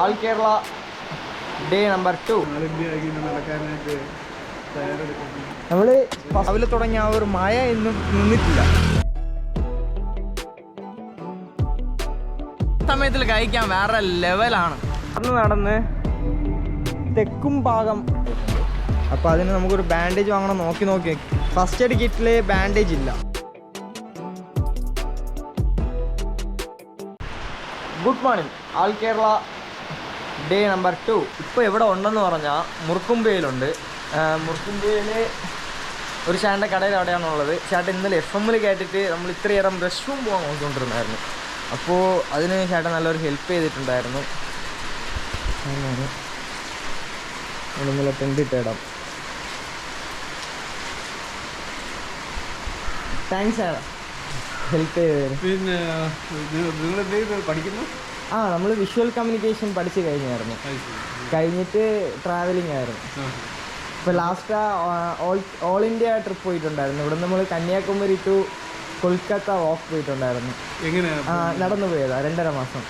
ആൾ Kerala day number 2. നമ്മൾ രാവിലെ തുടങ്ങിയ ആ ഒരു മഴ ഇന്നും നിന്നിട്ടില്ല. സമയത്തിൽ കഴിക്കാൻ വേറെ ലെവലാണ്. നടന്ന് തെക്കും ഭാഗം. അപ്പോൾ അതിന് നമുക്കൊരു ബാൻഡേജ് വാങ്ങണം. നോക്കി ഫസ്റ്റ് എയ്ഡ് കിറ്റിൽ ബാൻഡേജ് ഇല്ല. Good morning. All Kerala day number 2. ഇപ്പോൾ എവിടെ ഉണ്ടെന്ന് പറഞ്ഞാൽ മുറുക്കുംപേയിലുണ്ട്. മുറുക്കുംപേയിൽ ഒരു ചേട്ടൻ്റെ കടയിൽ അവിടെയാണുള്ളത്. ചേട്ടൻ ഇന്നലെ FM കേട്ടിട്ട് നമ്മൾ ഇത്രയേറെ റെസ്റ്റ് റൂം പോകാൻ നോക്കിക്കൊണ്ടിരുന്നായിരുന്നു. അപ്പോൾ അതിന് ചേട്ടൻ നല്ലൊരു ഹെൽപ്പ് ചെയ്തിട്ടുണ്ടായിരുന്നു. ഇന്നലെ ടെൻറ്റ് ഇട്ടിടാം. താങ്ക്സ് ചേട്ടാ ഹെൽപ്പ് ചെയ്തതിന്. പിന്നെ നിങ്ങൾ പഠിക്കുന്നു? നമ്മൾ വിഷ്വൽ കമ്മ്യൂണിക്കേഷൻ പഠിച്ച് കഴിഞ്ഞായിരുന്നു. കഴിഞ്ഞിട്ട് ട്രാവലിംഗ് ആയിരുന്നു. ഇപ്പോൾ ലാസ്റ്റ് ഓൾ ഇന്ത്യ ട്രിപ്പ് പോയിട്ടുണ്ടായിരുന്നു. ഇവിടെ നമ്മൾ കന്യാകുമാരി ടു കൊൽക്കത്ത വാക്ക് പോയിട്ടുണ്ടായിരുന്നു. നടന്നു പോയതാ 2.5 മാസം.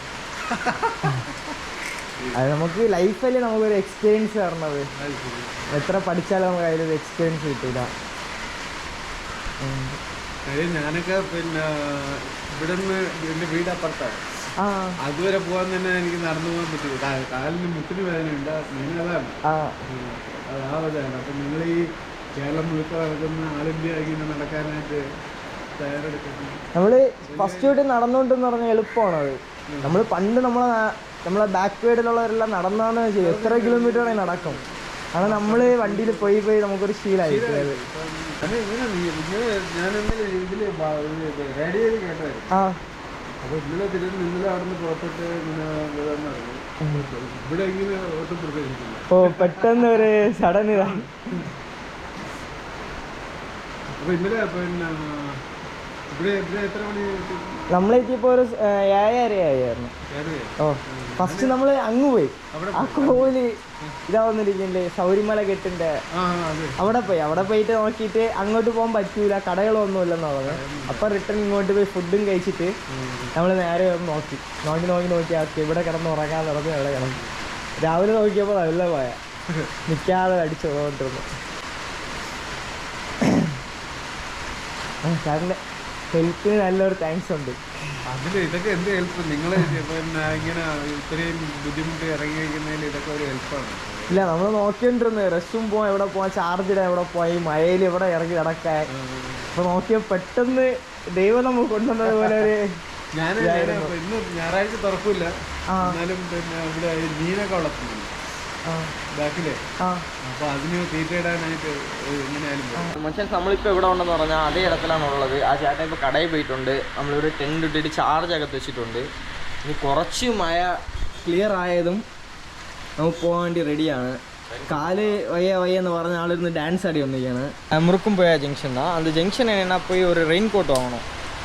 അത് നമുക്ക് ലൈഫല്ലേ നമുക്കൊരു എക്സ്പീരിയൻസ് തരണത്. എത്ര പഠിച്ചാലും നമുക്ക് അതിലൊരു എക്സ്പീരിയൻസ് കിട്ടില്ല. ഞാനൊക്കെ പിന്നെ ഇവിടെ നിന്ന് എൻ്റെ വീട് അപ്പുറത്താണ്. അതുവരെ പോകാൻ തന്നെ എനിക്ക് നടന്നു പോകാൻ പറ്റില്ല. കാലിന് മുട്ടിന് വേദനയുണ്ട്. മെയിനതാണ് അതാണ്. അപ്പം നിങ്ങൾ ഈ കേരളം മുഴുക്ക നടക്കുന്ന ആൾ ഇന്ത്യ ഇങ്ങനെ നടക്കാനായിട്ട് തയ്യാറെടുക്കുന്നു. നമ്മൾ ഫസ്റ്റ് തൊട്ട് നടന്നുകൊണ്ടെന്ന് പറഞ്ഞാൽ എളുപ്പമാണത്. നമ്മൾ പണ്ട് നമ്മളെ ബാക്ക് വേഡിലുള്ളവരെല്ലാം നടന്നാണ് ചെയ്യും. എത്ര കിലോമീറ്റർ ആണെങ്കിൽ നടക്കും. കാരണം നമ്മൾ വണ്ടിയിൽ പോയി നമുക്കൊരു ശീലമായി. ഞാൻ ഇതിൽ റേഡിയോയിൽ കേട്ടായിരുന്നു. അപ്പോൾ ഇന്നലെ അവിടെ നിന്ന് പുറപ്പെട്ട് ഇവിടെ ഇങ്ങനെ ഒട്ടും പ്രതീക്ഷിക്കില്ല. പെട്ടെന്ന് ഒരു സഡൻ ഇതാണ്. അപ്പോൾ ഇന്നലെ പിന്നെ ഇവിടെ എത്ര മണി നമ്മളെത്തിയപ്പോൾ ഒരു 7:30 ആയിരുന്നു. ഫസ്റ്റ് നമ്മൾ അങ്ങ് പോയി. ആ കോവില് ഇതാവുന്നിരിക്കില്ലേ ശബരിമല കെട്ടിൻ്റെ അവിടെ പോയിട്ട് നോക്കിയിട്ട് അങ്ങോട്ട് പോകാൻ പറ്റൂല, കടകളൊന്നും ഇല്ലെന്ന് പറഞ്ഞു. അപ്പം റിട്ടേൺ ഇങ്ങോട്ട് പോയി ഫുഡും കഴിച്ചിട്ട് നമ്മൾ നേരെ നോക്കി ഇവിടെ കിടന്ന് ഉറങ്ങാൻ നടന്ന് അവിടെ കിടന്നു. രാവിലെ നോക്കിയപ്പോൾ നല്ല പോയ നിൽക്കാതെ അടിച്ചു പോകൊണ്ടിരുന്നു. ചേട്ടൻ്റെ ഹെൽപ്പിന് നല്ലൊരു താങ്ക്സ് ഉണ്ട്. ഇതൊക്കെ എന്ത് ഹെൽപ്പ്? നിങ്ങൾ പിന്നെ ഇങ്ങനെ ഇത്രയും ബുദ്ധിമുട്ട് ഇറങ്ങി കഴിക്കുന്നതിൽ ഇതൊക്കെ ഒരു ഹെൽപ്പാണ്. ഇല്ല, നമ്മൾ നോക്കിക്കൊണ്ടിരുന്നത് റെസ്റ്റ് റൂം പോകാൻ, എവിടെ പോകാൻ, ചാർജ് ഇടാൻ എവിടെ പോയി, മഴയിൽ എവിടെ ഇറങ്ങി കിടക്കാൻ. അപ്പോൾ നോക്കിയാൽ പെട്ടെന്ന് ദൈവം നമുക്ക് കൊണ്ടുവന്നത് പോലെ ഒരു ഇന്ന് ഞായറാഴ്ച തുറക്കില്ല. എന്നാലും പിന്നെ ഇവിടെ മീനൊക്കെ വളർത്തുന്നു ബാക്കില്. അപ്പോൾ അതിന് തീറ്റയിടാനായിട്ട് എങ്ങനെയായാലും മച്ചാൻ നമ്മളിപ്പോൾ എവിടെ ഉണ്ടെന്ന് പറഞ്ഞാൽ അതേ ഇടത്തിലാണുള്ളത്. ആ ചേട്ടൻ ഇപ്പോൾ കടയിൽ പോയിട്ടുണ്ട്. നമ്മളൊരു ടെൻറ്റ് ഇട്ടിട്ട് ചാർജ് അകത്ത് വെച്ചിട്ടുണ്ട്. ഇനി കുറച്ച് മഴ ക്ലിയർ ആയതും നമുക്ക് പോകാൻ വേണ്ടി റെഡിയാണ്. കാല് വയ്യെന്ന് പറഞ്ഞ ആളിരുന്ന് ഡാൻസ് ആടി വന്നിരിക്കുകയാണ്. മുറുക്കുംപോയ ஜங்ஷன் தான். அந்த ஜங்ஷன் என்னென்னா போய் ஒரு ரெயின் கோட் வாங்கணும்.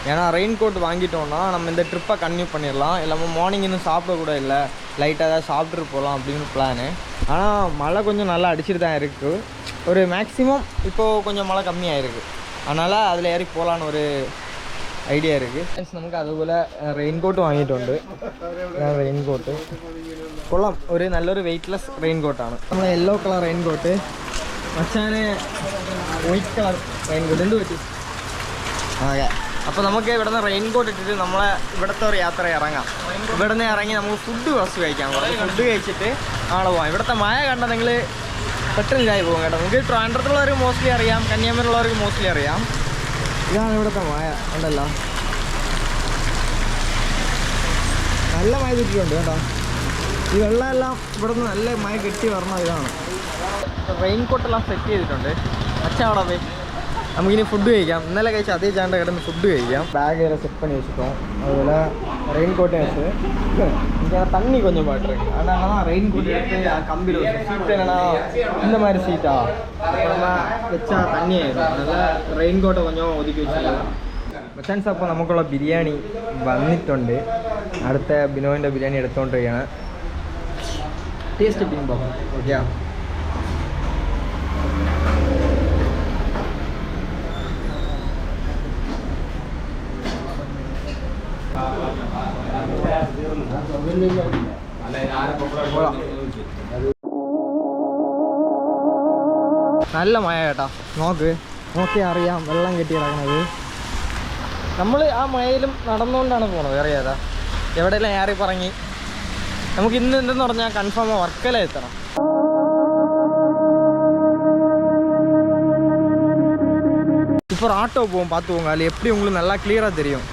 ஏன்னா ரெயின் கோட் வாங்கிட்டோம்னா நம்ம இந்த ட்ரிப்பை கன்டினியூ பண்ணிடலாம். இல்லாமல் மார்னிங் இன்னும் சாப்பிடக்கூட இல்லை, லைட்டாக ஏதாவது சாப்பிட்டுட்டு போகலாம் அப்படின்னு பிளானு. ஆனால் மழை கொஞ்சம் நல்லா அடிச்சுட்டு தான் இருக்குது. ஒரு மேக்ஸிமம் இப்போது கொஞ்சம் மழை கம்மியாக இருக்குது. அதனால் அதில் ஏறி போகலான்னு ஒரு ஐடியா இருக்குது. നമുക്ക് അതുപോലെ റെയിൻ കോട്ട് വാങ്ങിയിട്ടുണ്ട്. റെയിൻ കോട്ട് കൊള്ളാം. ഒരു നല്ലൊരു വെയ്റ്റ്ലെസ് റെയിൻ കോട്ടാണ്. നമ്മൾ യെല്ലോ കളർ റെയിൻ കോട്ട്, മച്ചാന് വൈറ്റ് കളർ റെയിൻ കോട്ട്. എന്ത് പറ്റി? ഓക്കെ, അപ്പോൾ നമുക്ക് ഇവിടെ നിന്ന് റെയിൻ കോട്ട് ഇട്ടിട്ട് നമ്മളെ ഇവിടുത്തെ ഒരു യാത്ര ഇറങ്ങാം. ഇവിടെ നിന്ന് ഇറങ്ങി നമുക്ക് ഫുഡ് കുറച്ച് കഴിക്കാം. ഫുഡ് കഴിച്ചിട്ട് നാളെ പോകാം. ഇവിടുത്തെ മഴ കണ്ടാൽ നിങ്ങൾ പെട്ടെന്നില്ലായി പോകും കേട്ടോ. നമുക്ക് ട്രിവാൻഡ്രത്തുള്ളവർക്ക് മോസ്റ്റ്ലി അറിയാം, കന്യാകുമാരിയുള്ളവർക്ക് മോസ്റ്റ്ലി അറിയാം. ഇതാണ് ഇവിടുത്തെ മഴ ഉണ്ടല്ലോ. നല്ല മഴ കിട്ടിയിട്ടുണ്ട് കേട്ടോ. ഈ വെള്ളമെല്ലാം ഇവിടെ നിന്ന് നല്ല മഴ കെട്ടി വരണം. ഇതാണ് റെയിൻ കോട്ടെല്ലാം സെറ്റ് ചെയ്തിട്ടുണ്ട്. അച്ഛൻ അവിടെ പോയി നമുക്കിനി ഫുഡ് കഴിക്കാം. ഇന്നലെ കഴിച്ച അതേ ചാണ്ട കിടന്ന് ഫുഡ് കഴിക്കാം. பேக் எல்லாம் செட் பண்ணி வச்சுட்டோம். அதில் ரெயின் கோட்டை வச்சு இங்கே தண்ணி கொஞ்சம் பாட்டுருக்கு. அதனால தான் ரெயின் கோட் எடுத்து கம்பியில் வச்சு. சீட்டு என்னென்னா இந்த மாதிரி சீட்டா நம்ம வச்சா தண்ணி ஆயிடும். அதனால் ரெயின் கோட்டை கொஞ்சம் ஒதுக்கி வச்சுக்கலாம். മച്ചാൻസ് അപ്പോൾ നമുക്കുള്ള ബിരിയാണി വന്നിട്ടുണ്ട്. അടുത്ത ബിനോയിൻ്റെ ബിരിയാണി എടുത്തുകൊണ്ടിരിക്കുകയാണ്. ടേസ്റ്റ് എപ്പിയും പോകും. ഓക്കെയാ? നല്ല മഴ കേട്ടോ, നോക്കി അറിയാം വെള്ളം കെട്ടി കിടക്കുന്നത്. നമ്മൾ ആ മഴയിലും നടന്നുകൊണ്ടാണ് പോണത്, അറിയാതാ എവിടെയെല്ലാം ഏറി പറഞ്ഞ്. നമുക്ക് ഇന്ന് എന്തെന്ന് പറഞ്ഞാൽ കൺഫേം വർക്കല എത്തണം. இப்போ ஆட்டோ போவோம் பார்த்துக்கோங்க, அது எப்படி உங்களுக்கு நல்லா கிளியராக தெரியும்.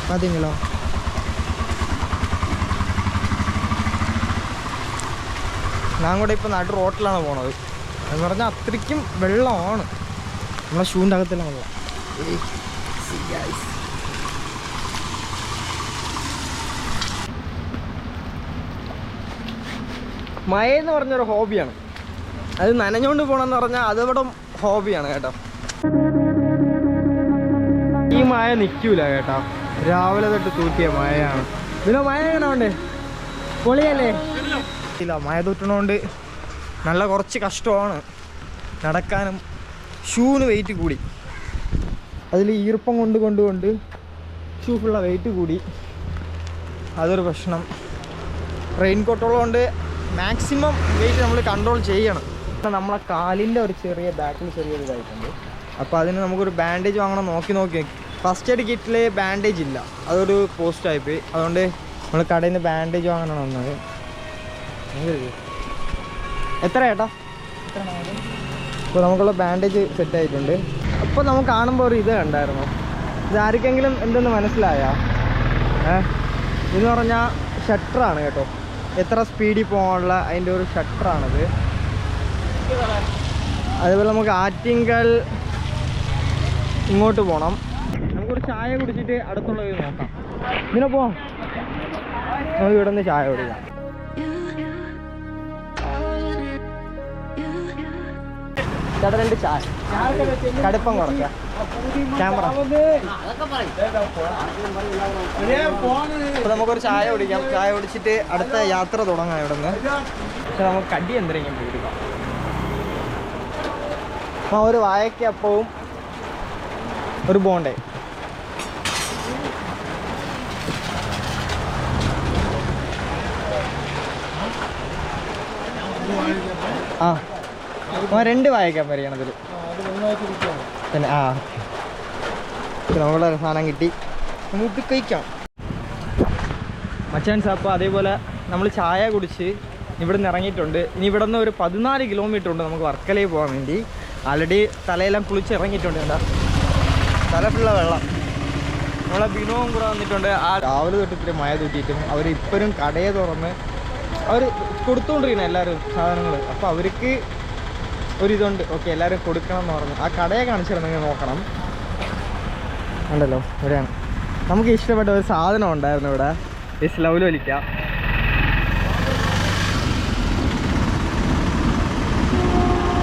பார்த்தீங்களா? ഞാൻ കൂടെ ഇപ്പോൾ നാട്ടിൽ റോട്ടിലാണ് പോണത്. എന്ന് പറഞ്ഞാൽ അത്രയ്ക്കും വെള്ളമാണ്, നമ്മളെ ഷൂവിൻ്റെ അകത്തെല്ലാം വെള്ളം. മഴയെന്ന് പറഞ്ഞൊരു ഹോബിയാണ്, അത് നനഞ്ഞുകൊണ്ട് പോകണമെന്ന് പറഞ്ഞാൽ അതിവിടെ ഹോബിയാണ് കേട്ടോ. ഈ മഴ നിൽക്കൂല കേട്ടോ, രാവിലെ തൊട്ട് തൂക്കിയ മഴയാണ്. പിന്നെ മഴ എങ്ങനെ ഉണ്ട്? പൊളിയല്ലേ? ഇല്ല, മഴ തൊട്ടണോണ്ട് നല്ല കുറച്ച് കഷ്ടമാണ് നടക്കാനും. ഷൂവിന് വെയിറ്റ് കൂടി, അതിൽ ഈർപ്പം കൊണ്ട് ഷൂ ഫുള്ള വെയിറ്റ് കൂടി, അതൊരു പ്രശ്നം. റെയിൻ കോട്ടുള്ളതുകൊണ്ട് മാക്സിമം വെയിറ്റ് നമ്മൾ കൺട്രോൾ ചെയ്യണം. നമ്മളെ കാലിൻ്റെ ഒരു ചെറിയ ബാക്കിൽ ചെറിയൊരു ഇതായിട്ടുണ്ട്. അപ്പോൾ അതിന് നമുക്കൊരു ബാൻഡേജ് വാങ്ങണം. നോക്കി ഫസ്റ്റ് എയ്ഡ് കിറ്റിൽ ബാൻഡേജ് ഇല്ല, അതൊരു പോസ്റ്റായിപ്പോയി. അതുകൊണ്ട് നമ്മൾ കടയിൽ നിന്ന് ബാൻഡേജ് വാങ്ങണം വന്നത്. എത്ര ചേട്ടാ? ഇപ്പോൾ നമുക്കുള്ള ബാൻഡേജ് സെറ്റായിട്ടുണ്ട്. അപ്പോൾ നമുക്ക് കാണുമ്പോൾ ഒരു ഇത് കണ്ടായിരുന്നു, ഇതാർക്കെങ്കിലും എന്തെന്ന് മനസ്സിലായാ? ഇതെന്ന് പറഞ്ഞാൽ ഷട്ടറാണ് കേട്ടോ, എത്ര സ്പീഡിൽ പോകാനുള്ള അതിൻ്റെ ഒരു ഷട്ടറാണിത്. അതേപോലെ നമുക്ക് ആറ്റിങ്കൽ ഇങ്ങോട്ട് പോകണം. നമുക്കൊരു ചായ കുടിച്ചിട്ട് അടുത്തുള്ള ഇത് നോക്കാം. ഇങ്ങനെ പോവാം, നമുക്ക് ഇവിടെ നിന്ന് ചായ കുടിക്കാം. ചേട്ടാ 2 ചായ, കടുപ്പം കുറയ്ക്കാം. ക്യാമറ അപ്പോൾ നമുക്കൊരു ചായ കുടിക്കാം. ചായ കുടിച്ചിട്ട് അടുത്ത യാത്ര തുടങ്ങാം ഇവിടെ നിന്ന്. പക്ഷെ നമുക്ക് കടി എന്തെങ്കിലും പിടിക്കാം. അപ്പോൾ ഒരു വാഴയ്ക്കപ്പവും ഒരു ബോണ്ടേ. ആ 2 വാഴയ്ക്കാൻ പരിഗണത്തിൽ പിന്നെ. നമുക്കുള്ള സാധനം കിട്ടി, നമുക്ക് കഴിക്കാം മച്ചാൻസ്. അപ്പോൾ അതേപോലെ നമ്മൾ ചായ കുടിച്ച് ഇവിടെ നിന്ന് ഇറങ്ങിയിട്ടുണ്ട്. ഇനി ഇവിടെ നിന്ന് ഒരു 14 കിലോമീറ്റർ ഉണ്ട് നമുക്ക് വർക്കലയിൽ പോകാൻ വേണ്ടി. ആൾറെഡി തലയെല്ലാം കുളിച്ച് ഇറങ്ങിയിട്ടുണ്ട്. എന്താ തല ഫുള്ള വെള്ളം. നമ്മളെ ബിനോവും കൂടെ വന്നിട്ടുണ്ട്. ആ രാവിലെ തൊട്ട് ഇത്തിരി മഴ തൂറ്റിയിട്ടും അവർ ഇപ്പോഴും കടയെ തുറന്ന് അവർ കൊടുത്തുകൊണ്ടിരിക്കണം എല്ലാവരും സാധനങ്ങൾ. അപ്പോൾ അവർക്ക് ഒരിതുണ്ട്, ഓക്കെ എല്ലാവരും കൊടുക്കണം എന്ന് പറഞ്ഞു. ആ കടയെ കാണിച്ചിരുന്നെങ്കിൽ നോക്കണം. ഉണ്ടല്ലോ ഇവിടെയാണ്. നമുക്ക് ഇഷ്ടപ്പെട്ട ഒരു സാധനം ഉണ്ടായിരുന്നു ഇവിടെ, ലൗലോലിക്ക.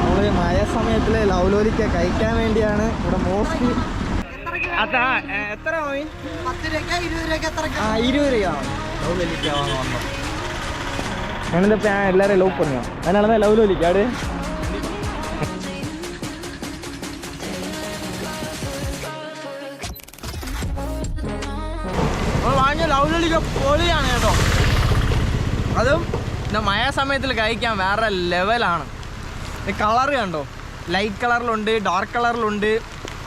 നമ്മൾ മഴ സമയത്തിൽ ലൗലോലിക്ക കഴിക്കാൻ വേണ്ടിയാണ് ഇവിടെ മോസ്റ്റ്ലി. അതാ എത്ര 20 രൂപയാണ് ലൗലോലിക്ക വാങ്ങാൻ വന്നു. ഞാനിപ്പോൾ ഞാൻ എല്ലാവരും ലവ് പണിയോ അതിനാണ് ലൗലോലിക്ക അവിടെ. വാങ്ങിയ ലൗലോലിക്ക പൊളിയാണ് കേട്ടോ. അതും മഴ സമയത്തിൽ കഴിക്കാൻ വേറെ ലെവലാണ്. കളർ കണ്ടോ, ലൈറ്റ് കളറിലുണ്ട്, ഡാർക്ക് കളറിലുണ്ട്,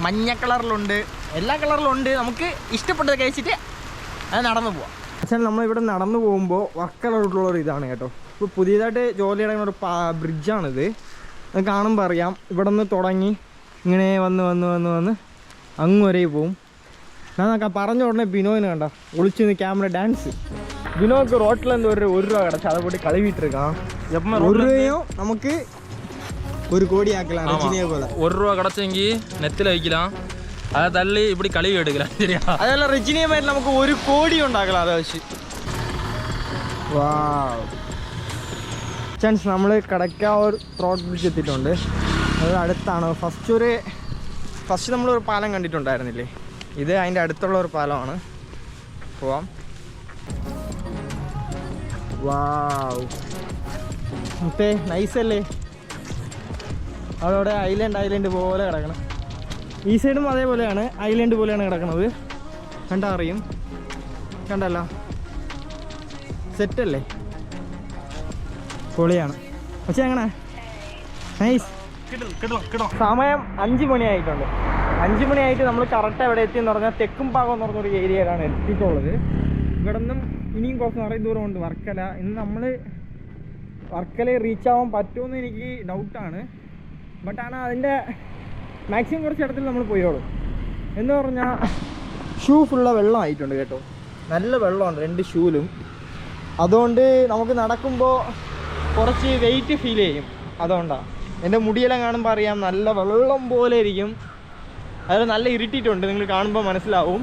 മഞ്ഞ കളറിലുണ്ട്, എല്ലാ കളറിലുണ്ട്. നമുക്ക് ഇഷ്ടപ്പെട്ടത് കഴിച്ചിട്ട് അത് നടന്നു പോവാം. പക്ഷേ നമ്മളിവിടെ നടന്നു പോകുമ്പോൾ വർക്കലോട്ടുള്ളൊരു ഇതാണ് കേട്ടോ. ഇപ്പോൾ പുതിയതായിട്ട് ജോലി നടക്കുന്ന ഒരു ബ്രിഡ്ജാണിത്. അത് കാണുമ്പോൾ അറിയാം. ഇവിടെ നിന്ന് തുടങ്ങി ഇങ്ങനെ വന്ന് അങ്ങ് വരെ പോവും. ഞാൻ പറഞ്ഞ ഉടനെ ബിനോയിന് കണ്ട ഒളിച്ചു നിന്ന് ക്യാമറ ഡാൻസ്. ബിനോക്ക് റോട്ടിൽ എന്തോ 1 രൂപ കിടച്ച് அதை போட்டு கழுவிட்டு இருக்கான். 1 രൂപയും നമുക്ക് 1 கோடி ஆக்கலாம். ரஜினியே போல 1 ரூபா கிடைச்செங்கி நெத்தில வைக்கலாம், அதை தள்ளி இப்படி கழுவி எடுக்கலாம். சரியா? அதெல்லாம் ரஜினிയെ மாதிரி നമുക്ക് 1 கோடி ഉണ്ടാக்கலாம் அதை வச்சு. വാവ് ചാൻസ്. നമ്മൾ കടക്കാവൂർ റോഡ് ബ്രിഡ്ജ് എത്തിയിട്ടുണ്ട്. അത് അടുത്താണ്. ഫസ്റ്റ് നമ്മളൊരു പാലം കണ്ടിട്ടുണ്ടായിരുന്നില്ലേ, ഇത് അതിൻ്റെ അടുത്തുള്ള ഒരു പാലമാണ്. പോവാം. വാവ് നൈസല്ലേ? അതോടെ ഐലൻഡ് പോലെ കിടക്കണം. ഈ സൈഡും അതേപോലെയാണ്, ഐലൻഡ് പോലെയാണ് കിടക്കുന്നത്. കണ്ടാ അറിയും, കണ്ടല്ലോ, സെറ്റല്ലേ, പൊളിയാണ്. പക്ഷെ അങ്ങനെ നൈസ്. സമയം 5 മണിയായിട്ടുണ്ട്. 5 മണിയായിട്ട് നമ്മൾ കറക്റ്റ് എവിടെ എത്തിയെന്ന് പറഞ്ഞാൽ തെക്കുംപാകം എന്ന് പറഞ്ഞൊരു ഏരിയയിലാണ് എത്തിയിട്ടുള്ളത്. ഇവിടെ നിന്നും ഇനിയും കുറച്ച് നിറയെ ദൂരമുണ്ട് വർക്കല. ഇന്ന് നമ്മൾ വർക്കലയിൽ റീച്ച് ആവാൻ പറ്റുമെന്ന് എനിക്ക് ഡൗട്ടാണ്. ബട്ട് ആണ് അതിൻ്റെ മാക്സിമം കുറച്ച് ഇടത്തിൽ നമ്മൾ പോയോളും. എന്ന് പറഞ്ഞാൽ ഷൂ ഫുള്ള വെള്ളമായിട്ടുണ്ട് കേട്ടോ, നല്ല വെള്ളമുണ്ട് 2 ഷൂവിലും. അതുകൊണ്ട് നമുക്ക് നടക്കുമ്പോൾ കുറച്ച് വെയിറ്റ് ഫീൽ ചെയ്യും. അതുകൊണ്ടാണ് എൻ്റെ മുടിയെല്ലാം കാണുമ്പോൾ അറിയാം, നല്ല വെള്ളം പോലെ ഇരിക്കും. അത് നല്ല ഇറിറ്റേറ്റുണ്ട്, നിങ്ങൾ കാണുമ്പോൾ മനസ്സിലാവും.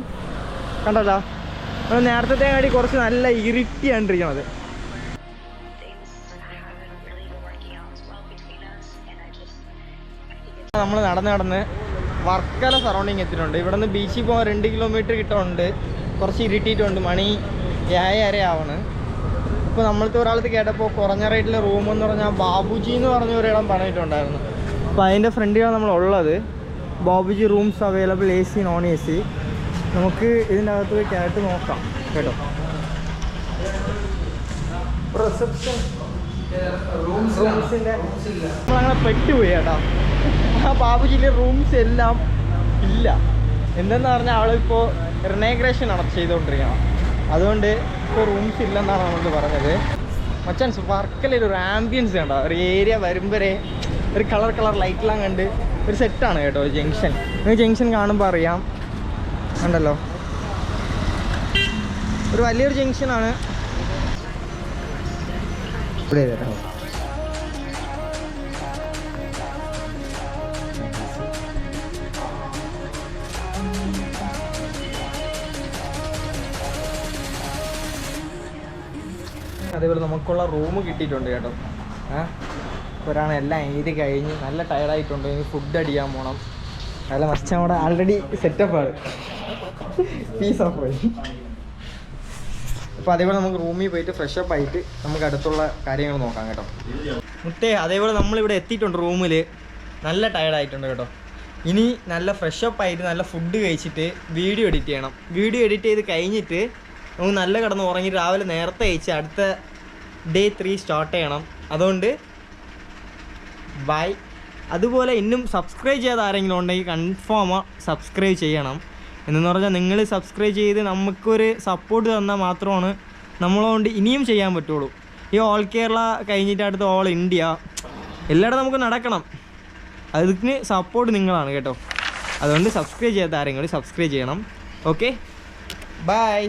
കണ്ടല്ലോ, നമ്മൾ നേരത്തെ കാട്ടി കുറച്ച് നല്ല ഇറിറ്റിയാണ്ടിരിക്കണത്. നമ്മൾ നടന്ന് വർക്കല സറൗണ്ടിങ് എത്തിയിട്ടുണ്ട്. ഇവിടെ നിന്ന് ബീച്ചിൽ പോകാൻ 2 കിലോമീറ്റർ കിട്ടുന്നുണ്ട്. കുറച്ച് ഇറിറ്റേറ്റുണ്ട്, മണി 7:30 ആവണ്. ഇപ്പോൾ നമ്മളത്തെ ഒരാളത്ത് കേട്ടപ്പോൾ കുറഞ്ഞ റേറ്റിൽ റൂമെന്ന് പറഞ്ഞാൽ ബാബുജി എന്ന് പറഞ്ഞ ഒരിടം പറഞ്ഞിട്ടുണ്ടായിരുന്നു. അപ്പോൾ അതിൻ്റെ ഫ്രണ്ടിലാണ് നമ്മളുള്ളത്. Babuji rooms available, AC non AC. നമുക്ക് ഇതിൻ്റെ അകത്ത് പോയി കേട്ട് നോക്കാം കേട്ടോ. റിസപ്ഷൻ റൂംസിൻ്റെ നമ്മളങ്ങനെ പെട്ടുപോയി കേട്ടോ. ആ ബാബുജിയിലെ റൂംസ് എല്ലാം ഇല്ല. എന്തെന്ന് പറഞ്ഞാൽ ആളിപ്പോൾ റിനോഗ്രേഷൻ ചെയ്തുകൊണ്ടിരിക്കണം. അതുകൊണ്ട് ഇപ്പോൾ റൂംസ് ഇല്ലെന്നാണ് നമ്മൾ പറഞ്ഞത്. മച്ചാൻ വർക്കലൊരു ആംബിയൻസ് കണ്ടോ, ഒരു ഏരിയ വരുമ്പോഴേ ഒരു കളർ ലൈറ്റെല്ലാം കണ്ട് ഒരു സെറ്റാണ് കേട്ടോ. ജംഗ്ഷൻ, ജംഗ്ഷൻ കാണുമ്പോൾ അറിയാം, കണ്ടല്ലോ, ഒരു വലിയൊരു ജംഗ്ഷനാണ് ഇവിടെ കേട്ടോ. അതേപോലെ നമുക്കുള്ള റൂം കിട്ടിയിട്ടുണ്ട് കേട്ടോ. ഒരാണ് എല്ലാം എഴുതി കഴിഞ്ഞ് നല്ല ടയർഡായിട്ടുണ്ട്. ഇനി ഫുഡ് അടിക്കാൻ പോകണം. നല്ല മച്ചാൻ അവിടെ ആൾറെഡി സെറ്റപ്പാണ്, പീസ് ഓഫ് വഴി. അപ്പോൾ അതേപോലെ നമുക്ക് റൂമിൽ പോയിട്ട് ഫ്രഷപ്പ് ആയിട്ട് നമുക്ക് അടുത്തുള്ള കാര്യങ്ങൾ നോക്കാം കേട്ടോ. മുട്ടേ അതേപോലെ നമ്മളിവിടെ എത്തിയിട്ടുണ്ട് റൂമിൽ. നല്ല ടയർഡായിട്ടുണ്ട് കേട്ടോ. ഇനി നല്ല ഫ്രഷപ്പ് ആയിട്ട് നല്ല ഫുഡ് കഴിച്ചിട്ട് വീഡിയോ എഡിറ്റ് ചെയ്യണം. വീഡിയോ എഡിറ്റ് ചെയ്ത് കഴിഞ്ഞിട്ട് നമുക്ക് നല്ല കിടന്ന് ഉറങ്ങി രാവിലെ നേരത്തെ കഴിച്ച് അടുത്ത ഡേ 3 സ്റ്റാർട്ട് ചെയ്യണം. അതുകൊണ്ട് ബൈ. അതുപോലെ ഇന്നും സബ്സ്ക്രൈബ് ചെയ്ത ആരെങ്കിലും ഉണ്ടെങ്കിൽ കൺഫേം സബ്സ്ക്രൈബ് ചെയ്യണം. എന്നു പറഞ്ഞാൽ നിങ്ങൾ സബ്സ്ക്രൈബ് ചെയ്ത് നമുക്കൊരു സപ്പോർട്ട് തന്നാൽ മാത്രമാണ് നമ്മളതുകൊണ്ട് ഇനിയും ചെയ്യാൻ പറ്റുള്ളൂ. ഈ ഓൾ കേരള കഴിഞ്ഞിട്ട് അടുത്ത് ഓൾ ഇന്ത്യ എല്ലായിടും നമുക്ക് നടക്കണം. അതിന് സപ്പോർട്ട് നിങ്ങളാണ് കേട്ടോ. അതുകൊണ്ട് സബ്സ്ക്രൈബ് ചെയ്യാത്ത ആരെങ്കിലും സബ്സ്ക്രൈബ് ചെയ്യണം. Okay, by.